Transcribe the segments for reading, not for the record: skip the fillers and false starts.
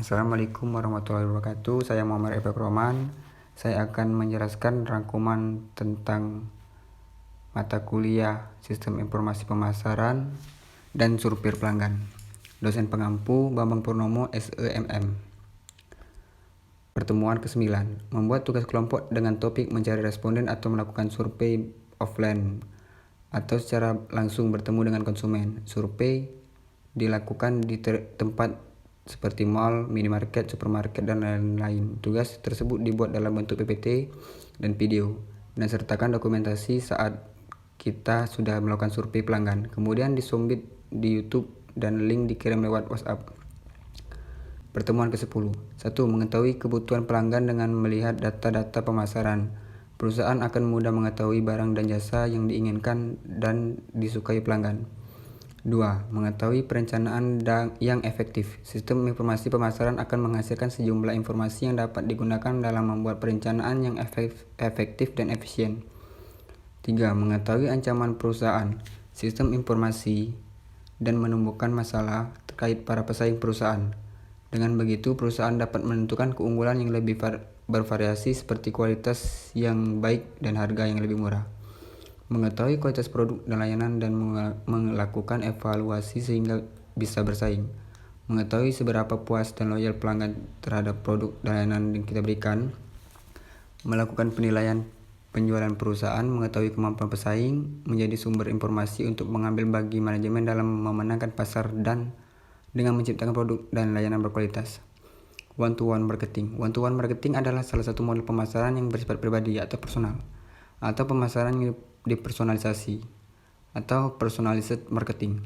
Assalamualaikum warahmatullahi wabarakatuh. Saya Muhammad Efek Roman. Saya akan menjelaskan rangkuman tentang mata kuliah Sistem Informasi Pemasaran dan Survei Pelanggan. Dosen pengampu Bambang Purnomo SEMM. Pertemuan ke-9. Membuat tugas kelompok dengan topik mencari responden atau melakukan survei offline atau secara langsung bertemu dengan konsumen. Survei dilakukan di tempat seperti mall, minimarket, supermarket, dan lain-lain. Tugas tersebut dibuat dalam bentuk PPT dan video, dan sertakan dokumentasi saat kita sudah melakukan survei pelanggan. Kemudian disubmit di YouTube dan link dikirim lewat WhatsApp. Pertemuan ke-10. 1. Mengetahui kebutuhan pelanggan dengan melihat data-data pemasaran. Perusahaan akan mudah mengetahui barang dan jasa yang diinginkan dan disukai pelanggan. 2. Mengetahui perencanaan yang efektif. Sistem informasi pemasaran akan menghasilkan sejumlah informasi yang dapat digunakan dalam membuat perencanaan yang efektif dan efisien. 3. Mengetahui ancaman perusahaan. Sistem informasi dan menumbuhkan masalah terkait para pesaing perusahaan. Dengan begitu, perusahaan dapat menentukan keunggulan yang lebih bervariasi seperti kualitas yang baik dan harga yang lebih murah. Mengetahui kualitas produk dan layanan dan melakukan evaluasi sehingga bisa bersaing. Mengetahui seberapa puas dan loyal pelanggan terhadap produk dan layanan yang kita berikan. Melakukan penilaian penjualan perusahaan, mengetahui kemampuan pesaing, menjadi sumber informasi untuk mengambil bagi manajemen dalam memenangkan pasar dan dengan menciptakan produk dan layanan berkualitas. One-to-one marketing. One-to-one marketing adalah salah satu model pemasaran yang bersifat pribadi atau personal, atau pemasaran yang dipersonalisasi atau personalized marketing.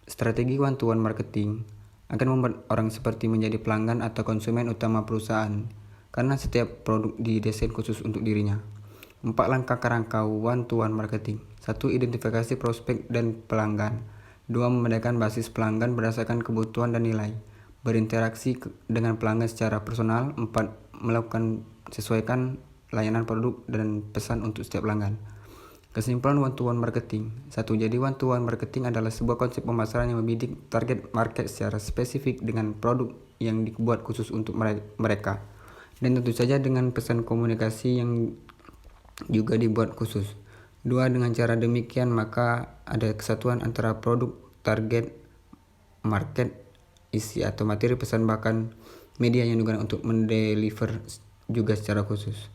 Strategi one-to-one marketing akan membuat orang seperti menjadi pelanggan atau konsumen utama perusahaan karena setiap produk didesain khusus untuk dirinya. 4 langkah kerangka one-to-one marketing. 1. Identifikasi prospek dan pelanggan. 2. Membedakan basis pelanggan berdasarkan kebutuhan dan nilai. Berinteraksi dengan pelanggan secara personal. 4. Melakukan sesuaikan layanan produk dan pesan untuk setiap pelanggan. Kesimpulan one-to-one marketing. 1. Jadi one-to-one marketing adalah sebuah konsep pemasaran yang membidik target market secara spesifik dengan produk yang dibuat khusus untuk mereka. Dan tentu saja dengan pesan komunikasi yang juga dibuat khusus. 2. Dengan cara demikian maka ada kesatuan antara produk, target, market, isi atau materi pesan bahkan media yang digunakan untuk mendeliver juga secara khusus.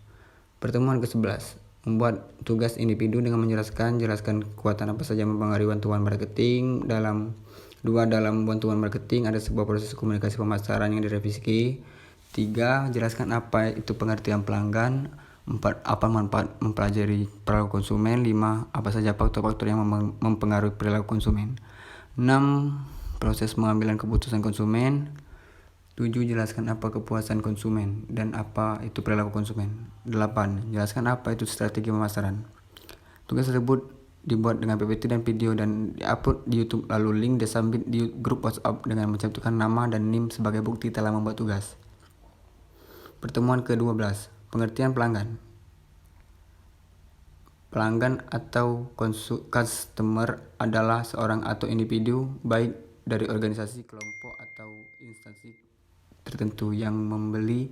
Pertemuan ke-11. Membuat tugas individu dengan jelaskan kekuatan apa saja mempengaruhi one-to-one marketing. Dalam one-to-one marketing ada sebuah proses komunikasi pemasaran yang direvisi. 3. Jelaskan apa itu pengertian pelanggan. 4. Apa manfaat mempelajari perilaku konsumen. 5. Apa saja faktor-faktor yang mempengaruhi perilaku konsumen. 6. Proses pengambilan keputusan konsumen. 7. Jelaskan apa kepuasan konsumen dan apa itu perilaku konsumen. 8. Jelaskan apa itu strategi pemasaran. Tugas tersebut dibuat dengan PPT dan video dan diupload di YouTube, lalu link disubmit di grup WhatsApp dengan mencantumkan nama dan NIM sebagai bukti telah membuat tugas. Pertemuan ke-12. Pengertian pelanggan. Pelanggan atau customer adalah seorang atau individu baik dari organisasi, kelompok, atau instansi tertentu yang membeli,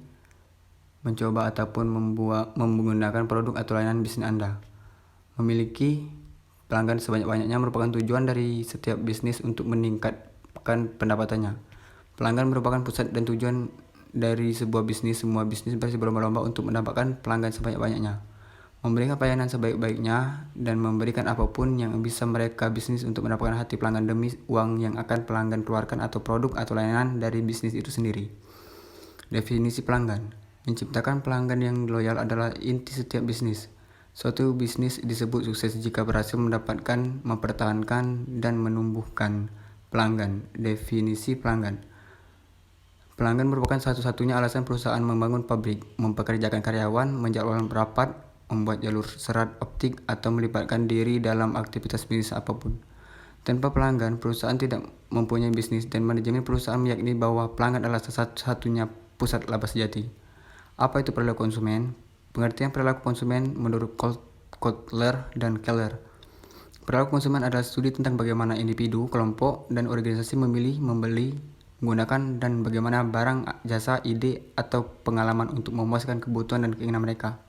mencoba ataupun menggunakan produk atau layanan bisnis Anda. Memiliki pelanggan sebanyak-banyaknya merupakan tujuan dari setiap bisnis untuk meningkatkan pendapatannya. Pelanggan merupakan pusat dan tujuan dari sebuah bisnis. Semua bisnis pasti berlomba-lomba untuk mendapatkan pelanggan sebanyak-banyaknya, memberikan pelayanan sebaik-baiknya, dan memberikan apapun yang bisa mereka bisnis untuk mendapatkan hati pelanggan demi uang yang akan pelanggan keluarkan atau produk atau layanan dari bisnis itu sendiri. Definisi pelanggan. Menciptakan pelanggan yang loyal adalah inti setiap bisnis. Suatu bisnis disebut sukses jika berhasil mendapatkan, mempertahankan, dan menumbuhkan pelanggan. Definisi pelanggan. Pelanggan merupakan satu-satunya alasan perusahaan membangun pabrik, mempekerjakan karyawan, menjadwalkan rapat, membuat jalur serat optik, atau melibatkan diri dalam aktivitas bisnis apapun. Tanpa pelanggan, perusahaan tidak mempunyai bisnis, dan manajemen perusahaan meyakini bahwa pelanggan adalah satu-satunya pusat laba sejati. Apa itu perilaku konsumen? Pengertian perilaku konsumen menurut Kotler dan Keller. Perilaku konsumen adalah studi tentang bagaimana individu, kelompok, dan organisasi memilih, membeli, menggunakan, dan bagaimana barang, jasa, ide, atau pengalaman untuk memuaskan kebutuhan dan keinginan mereka.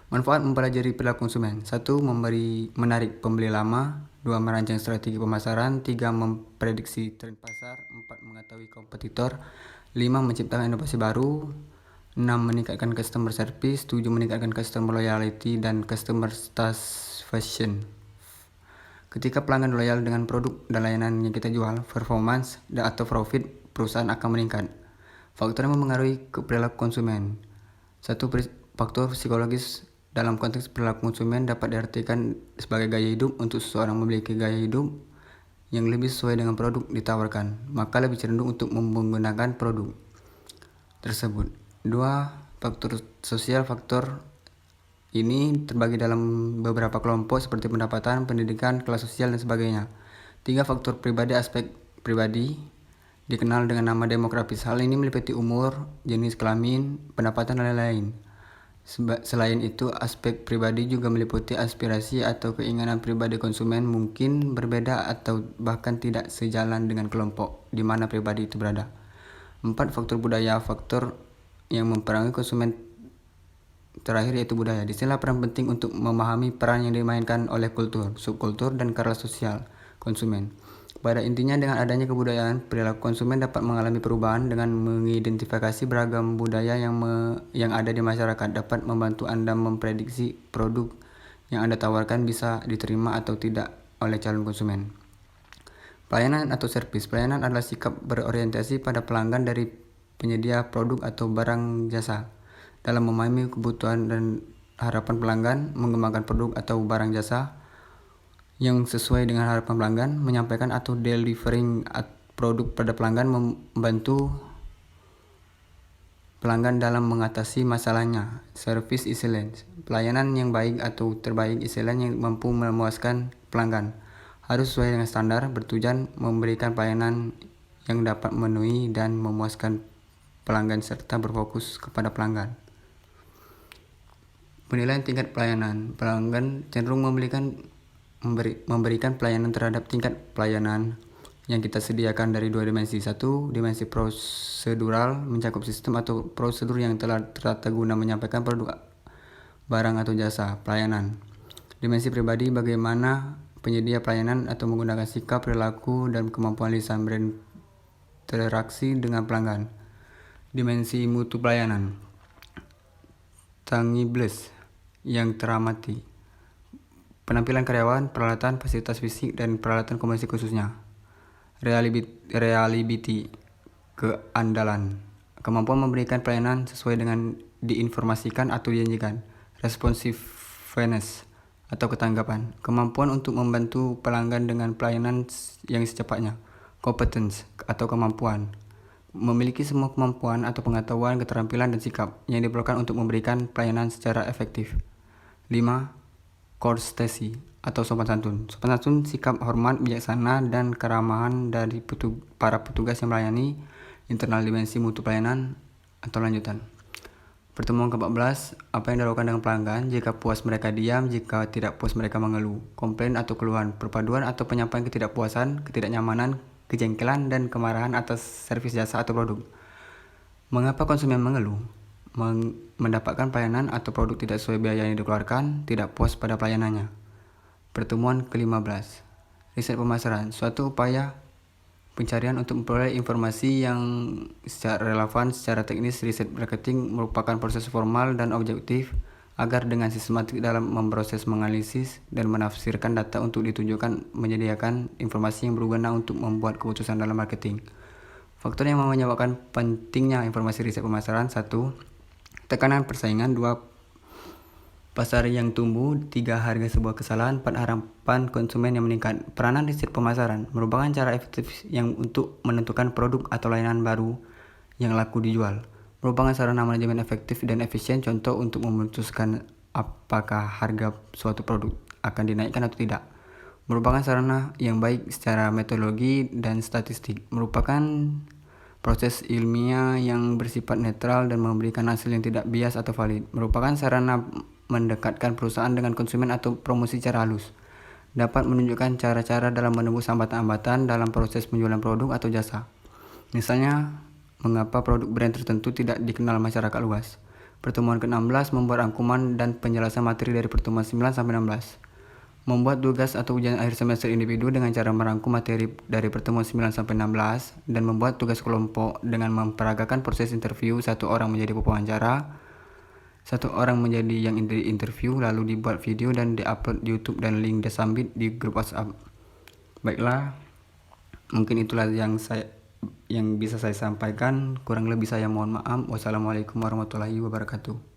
Manfaat mempelajari perilaku konsumen. 1. Menarik pembeli lama. 2. Merancang strategi pemasaran. 3. Memprediksi tren pasar. 4. Mengetahui kompetitor. 5. Menciptakan inovasi baru. 6. Meningkatkan customer service. 7. Meningkatkan customer loyalty dan customer satisfaction. Ketika pelanggan loyal dengan produk dan layanan yang kita jual, performance atau profit perusahaan akan meningkat. Faktor yang mempengaruhi perilaku konsumen. 1. Faktor psikologis. Dalam konteks perilaku konsumen dapat diartikan sebagai gaya hidup. Untuk seseorang memiliki gaya hidup yang lebih sesuai dengan produk ditawarkan, maka lebih cenderung untuk menggunakan produk tersebut. 2. Faktor sosial. Faktor ini terbagi dalam beberapa kelompok seperti pendapatan, pendidikan, kelas sosial, dan sebagainya. 3. Faktor pribadi. Aspek pribadi dikenal dengan nama demografis. Hal ini meliputi umur, jenis kelamin, pendapatan, dan lain-lain. Selain itu, aspek pribadi juga meliputi aspirasi atau keinginan pribadi konsumen mungkin berbeda atau bahkan tidak sejalan dengan kelompok di mana pribadi itu berada. 4. Faktor budaya. Faktor yang mempengaruhi konsumen terakhir yaitu budaya. Disinilah peran penting untuk memahami peran yang dimainkan oleh kultur, subkultur, dan kelas sosial konsumen. Pada intinya, dengan adanya kebudayaan, perilaku konsumen dapat mengalami perubahan. Dengan mengidentifikasi beragam budaya yang ada di masyarakat dapat membantu Anda memprediksi produk yang Anda tawarkan bisa diterima atau tidak oleh calon konsumen. Pelayanan atau servis. Pelayanan adalah sikap berorientasi pada pelanggan dari penyedia produk atau barang jasa. Dalam memahami kebutuhan dan harapan pelanggan, mengembangkan produk atau barang jasa yang sesuai dengan harapan pelanggan, menyampaikan atau delivering produk pada pelanggan, membantu pelanggan dalam mengatasi masalahnya. Service excellence. Pelayanan yang baik atau terbaik istilahnya yang mampu memuaskan pelanggan. Harus sesuai dengan standar, bertujuan memberikan pelayanan yang dapat memenuhi dan memuaskan pelanggan serta berfokus kepada pelanggan. Penilaian tingkat pelayanan. Pelanggan cenderung memberikan pelayanan terhadap tingkat pelayanan yang kita sediakan dari 2 dimensi. 1. Dimensi prosedural, mencakup sistem atau prosedur yang telah tertata guna menyampaikan produk, barang, atau jasa pelayanan. Dimensi pribadi, bagaimana penyedia pelayanan atau menggunakan sikap, perilaku, dan kemampuan lisan berinteraksi dengan pelanggan. Dimensi mutu pelayanan, tangibles yang teramati, penampilan karyawan, peralatan, fasilitas fisik, dan peralatan komunikasi khususnya. Reliability, keandalan, kemampuan memberikan pelayanan sesuai dengan diinformasikan atau dijanjikan. Responsiveness atau ketanggapan, kemampuan untuk membantu pelanggan dengan pelayanan yang secepatnya. Competence atau kemampuan, memiliki semua kemampuan atau pengetahuan, keterampilan, dan sikap yang diperlukan untuk memberikan pelayanan secara efektif. 5. Courtesy atau sopan santun. Sopan santun, sikap hormat, bijaksana, dan keramahan dari para petugas yang melayani. Internal dimensi mutu pelayanan atau lanjutan. Pertemuan ke-14. Apa yang dilakukan dengan pelanggan? Jika puas mereka diam, jika tidak puas mereka mengeluh. Komplain atau keluhan, perpaduan atau penyampaian ketidakpuasan, ketidaknyamanan, kejengkelan, dan kemarahan atas servis, jasa, atau produk. Mengapa konsumen mengeluh? Mendapatkan pelayanan atau produk tidak sesuai biaya yang dikeluarkan, tidak puas pada pelayanannya. Pertemuan ke-15. Riset pemasaran, suatu upaya pencarian untuk memperoleh informasi yang secara relevan secara teknis. Riset marketing merupakan proses formal dan objektif agar dengan sistematik dalam memproses, menganalisis, dan menafsirkan data untuk ditujukan menyediakan informasi yang berguna untuk membuat keputusan dalam marketing. Faktor yang menyebabkan pentingnya informasi riset pemasaran. 1. Tekanan persaingan. 2. Pasar yang tumbuh. 3. Harga sebuah kesalahan. 4. Harapan konsumen yang meningkat. Peranan riset pemasaran merupakan cara efektif yang untuk menentukan produk atau layanan baru yang laku dijual. Merupakan sarana manajemen efektif dan efisien. Contoh untuk memutuskan apakah harga suatu produk akan dinaikkan atau tidak. Merupakan sarana yang baik secara metodologi dan statistik. Merupakan proses ilmiah yang bersifat netral dan memberikan hasil yang tidak bias atau valid. Merupakan sarana mendekatkan perusahaan dengan konsumen atau promosi secara halus. Dapat menunjukkan cara-cara dalam menembus hambatan-hambatan dalam proses penjualan produk atau jasa. Misalnya, mengapa produk brand tertentu tidak dikenal masyarakat luas. Pertemuan ke-16 membuat rangkuman dan penjelasan materi dari pertemuan 9 sampai 16. Membuat tugas atau ujian akhir semester individu dengan cara merangkum materi dari pertemuan 9 sampai 16 dan membuat tugas kelompok dengan memperagakan proses interview, satu orang menjadi pewawancara, satu orang menjadi yang interview, lalu dibuat video dan diupload di YouTube dan link disambit di grup WhatsApp. Baiklah, mungkin itulah yang bisa saya sampaikan. Kurang lebih saya mohon maaf. Wassalamualaikum warahmatullahi wabarakatuh.